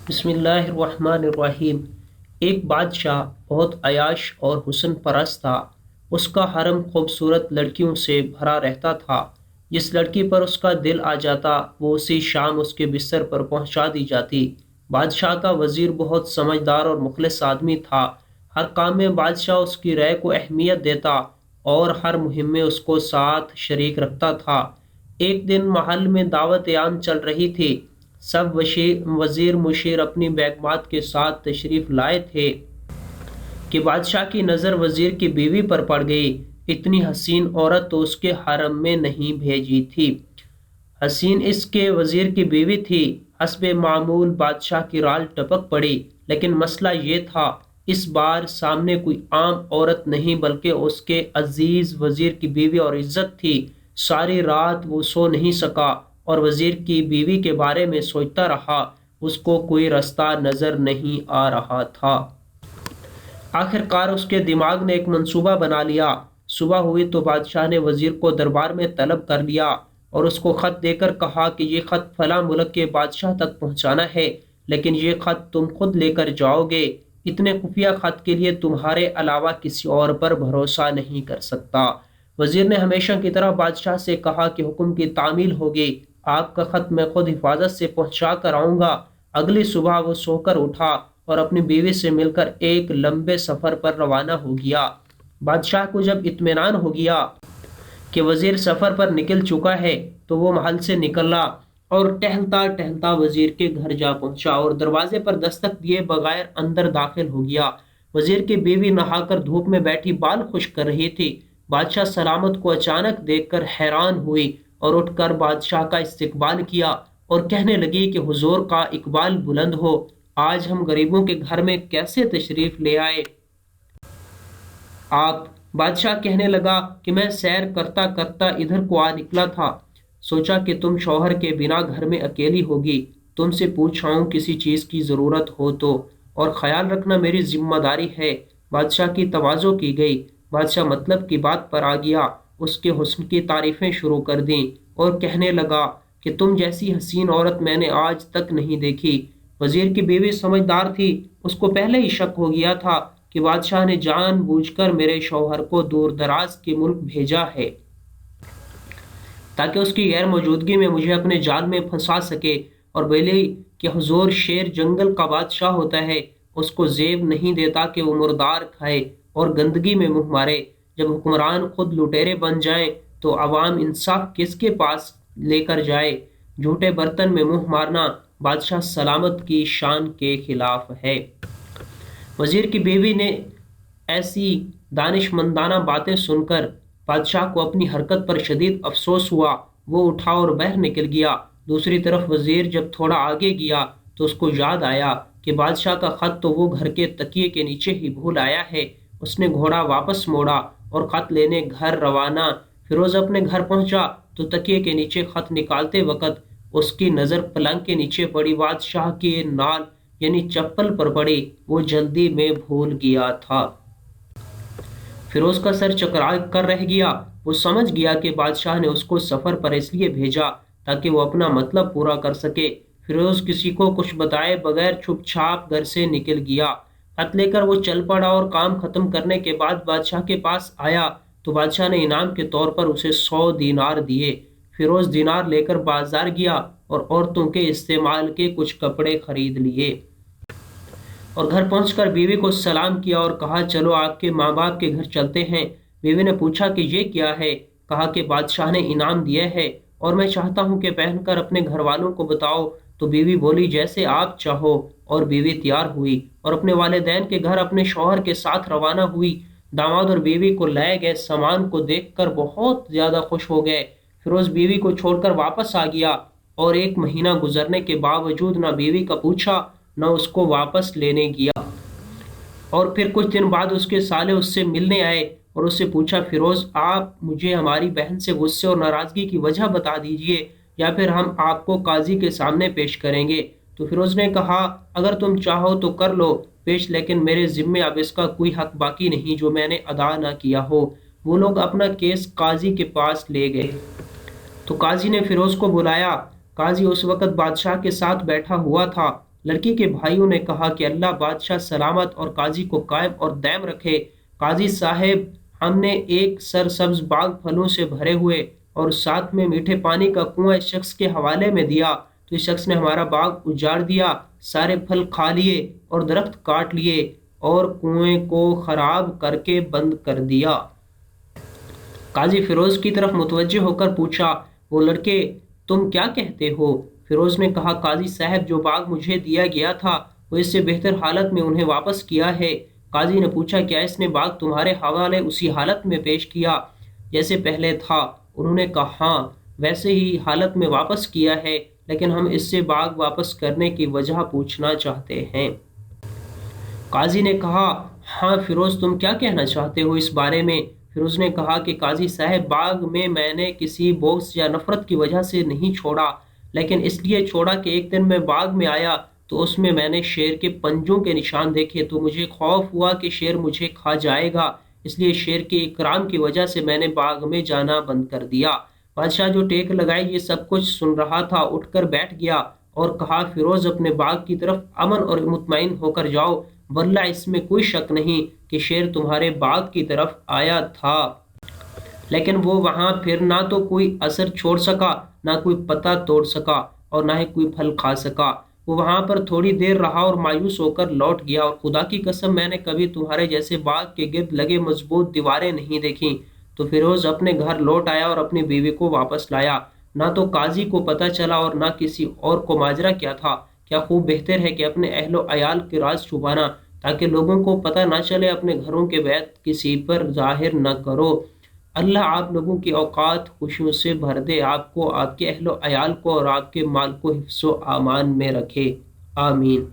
بسم اللہ الرحمن الرحیم۔ ایک بادشاہ بہت عیاش اور حسن پرست تھا۔ اس کا حرم خوبصورت لڑکیوں سے بھرا رہتا تھا۔ جس لڑکی پر اس کا دل آ جاتا وہ اسی شام اس کے بستر پر پہنچا دی جاتی۔ بادشاہ کا وزیر بہت سمجھدار اور مخلص آدمی تھا۔ ہر کام میں بادشاہ اس کی رائے کو اہمیت دیتا اور ہر مہم میں اس کو ساتھ شریک رکھتا تھا۔ ایک دن محل میں دعوت عام چل رہی تھی۔ سب وزیر مشیر اپنی بیگمات کے ساتھ تشریف لائے تھے کہ بادشاہ کی نظر وزیر کی بیوی پر پڑ گئی۔ اتنی حسین عورت تو اس کے حرم میں نہیں بھیجی تھی۔ حسین اس کے وزیر کی بیوی تھی۔ حسب معمول بادشاہ کی رال ٹپک پڑی، لیکن مسئلہ یہ تھا اس بار سامنے کوئی عام عورت نہیں بلکہ اس کے عزیز وزیر کی بیوی اور عزت تھی۔ ساری رات وہ سو نہیں سکا اور وزیر کی بیوی کے بارے میں سوچتا رہا۔ اس کو کوئی رستہ نظر نہیں آ رہا تھا۔ آخر کار اس کے دماغ نے ایک منصوبہ بنا لیا۔ صبح ہوئی تو بادشاہ نے وزیر کو دربار میں طلب کر لیا اور اس کو خط دے کر کہا کہ یہ خط فلاں ملک کے بادشاہ تک پہنچانا ہے، لیکن یہ خط تم خود لے کر جاؤ گے۔ اتنے خفیہ خط کے لیے تمہارے علاوہ کسی اور پر بھروسہ نہیں کر سکتا۔ وزیر نے ہمیشہ کی طرح بادشاہ سے کہا کہ حکم کی تعمیل ہوگی، آپ کا خط میں خود حفاظت سے پہنچا کر آؤں گا۔ اگلی صبح وہ سو کر اٹھا اور اپنی بیوی سے مل کر ایک لمبے سفر پر روانہ ہو گیا۔ بادشاہ کو جب اطمینان ہو گیا کہ وزیر سفر پر نکل چکا ہے تو وہ محل سے نکلا اور ٹہلتا ٹہلتا وزیر کے گھر جا پہنچا اور دروازے پر دستک دیے بغیر اندر داخل ہو گیا۔ وزیر کی بیوی نہا کر دھوپ میں بیٹھی بال خشک کر رہی تھی۔ بادشاہ سلامت کو اچانک دیکھ کر حیران ہوئی اور اٹھ کر بادشاہ کا استقبال کیا اور کہنے لگی کہ حضور کا اقبال بلند ہو، آج ہم غریبوں کے گھر میں کیسے تشریف لے آئے آپ؟ بادشاہ کہنے لگا کہ میں سیر کرتا کرتا ادھر کو آ نکلا تھا، سوچا کہ تم شوہر کے بنا گھر میں اکیلی ہوگی، تم سے پوچھاؤں کسی چیز کی ضرورت ہو تو، اور خیال رکھنا میری ذمہ داری ہے۔ بادشاہ کی تواضع کی گئی۔ بادشاہ مطلب کی بات پر آ گیا، اس کے حسن کی تعریفیں شروع کر دیں اور کہنے لگا کہ تم جیسی حسین عورت میں نے آج تک نہیں دیکھی۔ وزیر کی بیوی سمجھدار تھی، اس کو پہلے ہی شک ہو گیا تھا کہ بادشاہ نے جان بوجھ کر میرے شوہر کو دور دراز کے ملک بھیجا ہے تاکہ اس کی غیر موجودگی میں مجھے اپنے جال میں پھنسا سکے، اور بولی کہ حضور شیر جنگل کا بادشاہ ہوتا ہے، اس کو زیب نہیں دیتا کہ وہ مردار کھائے اور گندگی میں منہ مارے۔ جب حکمران خود لٹیرے بن جائیں تو عوام انصاف کس کے پاس لے کر جائے؟ جھوٹے برتن میں منہ مارنا بادشاہ سلامت کی شان کے خلاف ہے۔ وزیر کی بیوی نے ایسی دانش مندانہ باتیں سن کر بادشاہ کو اپنی حرکت پر شدید افسوس ہوا۔ وہ اٹھا اور باہر نکل گیا۔ دوسری طرف وزیر جب تھوڑا آگے گیا تو اس کو یاد آیا کہ بادشاہ کا خط تو وہ گھر کے تکیے کے نیچے ہی بھول آیا ہے۔ اس نے گھوڑا واپس موڑا اور خط لینے گھر روانہ۔ فیروز اپنے گھر پہنچا تو تکیے کے نیچے خط نکالتے وقت اس کی نظر پلنگ کے نیچے پڑی بادشاہ کی نال یعنی چپل پر پڑی۔ وہ جلدی میں بھول گیا تھا۔ فیروز کا سر چکرا کر رہ گیا۔ وہ سمجھ گیا کہ بادشاہ نے اس کو سفر پر اس لیے بھیجا تاکہ وہ اپنا مطلب پورا کر سکے۔ فیروز کسی کو کچھ بتائے بغیر چھپ چھاپ گھر سے نکل گیا۔ خط لے کر وہ چل پڑا اور کام ختم کرنے کے بعد بادشاہ کے پاس آیا تو بادشاہ نے انعام کے طور پر اسے 100 دینار دیے۔ فیروز دینار لے کر بازار گیا اور عورتوں کے استعمال کے کچھ کپڑے خرید لیے اور گھر پہنچ کر بیوی کو سلام کیا اور کہا چلو آپ کے ماں باپ کے گھر چلتے ہیں۔ بیوی نے پوچھا کہ یہ کیا ہے؟ کہا کہ بادشاہ نے انعام دیا ہے اور میں چاہتا ہوں کہ پہن کر اپنے گھر والوں کو بتاؤ۔ تو بیوی بولی جیسے آپ چاہو، اور بیوی تیار ہوئی اور اپنے والدین کے گھر اپنے شوہر کے ساتھ روانہ ہوئی۔ داماد اور بیوی کو لائے گئے سامان کو دیکھ کر بہت زیادہ خوش ہو گئے۔ فیروز بیوی کو چھوڑ کر واپس آ گیا اور 1 مہینہ گزرنے کے باوجود نہ بیوی کا پوچھا نہ اس کو واپس لینے گیا۔ اور پھر کچھ دن بعد اس کے سالے اس سے ملنے آئے اور اس سے پوچھا فیروز آپ مجھے ہماری بہن سے غصے اور ناراضگی کی وجہ بتا دیجئے یا پھر ہم آپ کو قاضی کے سامنے پیش کریں گے۔ تو فیروز نے کہا اگر تم چاہو تو کر لو پیش، لیکن میرے ذمے اب اس کا کوئی حق باقی نہیں جو میں نے ادا نہ کیا ہو۔ وہ لوگ اپنا کیس قاضی کے پاس لے گئے تو قاضی نے فیروز کو بلایا۔ قاضی اس وقت بادشاہ کے ساتھ بیٹھا ہوا تھا۔ لڑکی کے بھائیوں نے کہا کہ اللہ بادشاہ سلامت اور قاضی کو قائم اور دائم رکھے۔ قاضی صاحب، ہم نے ایک سرسبز باغ پھلوں سے بھرے ہوئے اور ساتھ میں میٹھے پانی کا کنواں اس شخص کے حوالے میں دیا، تو اس شخص نے ہمارا باغ اجاڑ دیا، سارے پھل کھا لیے اور درخت کاٹ لیے اور کنویں کو خراب کر کے بند کر دیا۔ قاضی فیروز کی طرف متوجہ ہو کر پوچھا، وہ لڑکے تم کیا کہتے ہو؟ فیروز نے کہا، قاضی صاحب، جو باغ مجھے دیا گیا تھا وہ اس سے بہتر حالت میں انہیں واپس کیا ہے۔ قاضی نے پوچھا، کیا اس نے باغ تمہارے حوالے اسی حالت میں پیش کیا جیسے پہلے تھا؟ انہوں نے کہا، ہاں، ویسے ہی حالت میں واپس کیا ہے، لیکن ہم اس سے باغ واپس کرنے کی وجہ پوچھنا چاہتے ہیں۔ قاضی نے کہا، ہاں فیروز، تم کیا کہنا چاہتے ہو اس بارے میں؟ فیروز نے کہا کہ قاضی صاحب، باغ میں نے کسی بغض یا نفرت کی وجہ سے نہیں چھوڑا، لیکن اس لیے چھوڑا کہ ایک دن میں باغ میں آیا تو اس میں نے شیر کے پنجوں کے نشان دیکھے، تو مجھے خوف ہوا کہ شیر مجھے کھا جائے گا، اس لیے شیر کے اکرام کی وجہ سے میں نے باغ میں جانا بند کر دیا۔ بادشاہ جو ٹیک لگائے یہ سب کچھ سن رہا تھا اٹھ کر بیٹھ گیا اور کہا، فیروز، اپنے باغ کی طرف امن اور مطمئن ہو کر جاؤ، ورنہ اس میں کوئی شک نہیں کہ شیر تمہارے باغ کی طرف آیا تھا۔ لیکن وہ وہاں پھر نہ تو کوئی اثر چھوڑ سکا، نہ کوئی پتا توڑ سکا اور نہ ہی کوئی پھل کھا سکا۔ وہ وہاں پر تھوڑی دیر رہا اور مایوس ہو کر لوٹ گیا، اور خدا کی قسم، میں نے کبھی تمہارے جیسے باغ کے گرد لگے مضبوط دیواریں نہیں دیکھیں۔ تو فیروز اپنے گھر لوٹ آیا اور اپنی بیوی کو واپس لایا۔ نہ تو قاضی کو پتہ چلا اور نہ کسی اور کو ماجرا کیا تھا۔ کیا خوب بہتر ہے کہ اپنے اہل و عیال کے راز چھپانا، تاکہ لوگوں کو پتہ نہ چلے، اپنے گھروں کے بیت کسی پر ظاہر نہ کرو۔ اللہ آپ لوگوں کی اوقات خوشیوں سے بھر دے، آپ کو، آپ کے اہل و عیال کو اور آپ کے مال کو حفظ و امان میں رکھے، آمین۔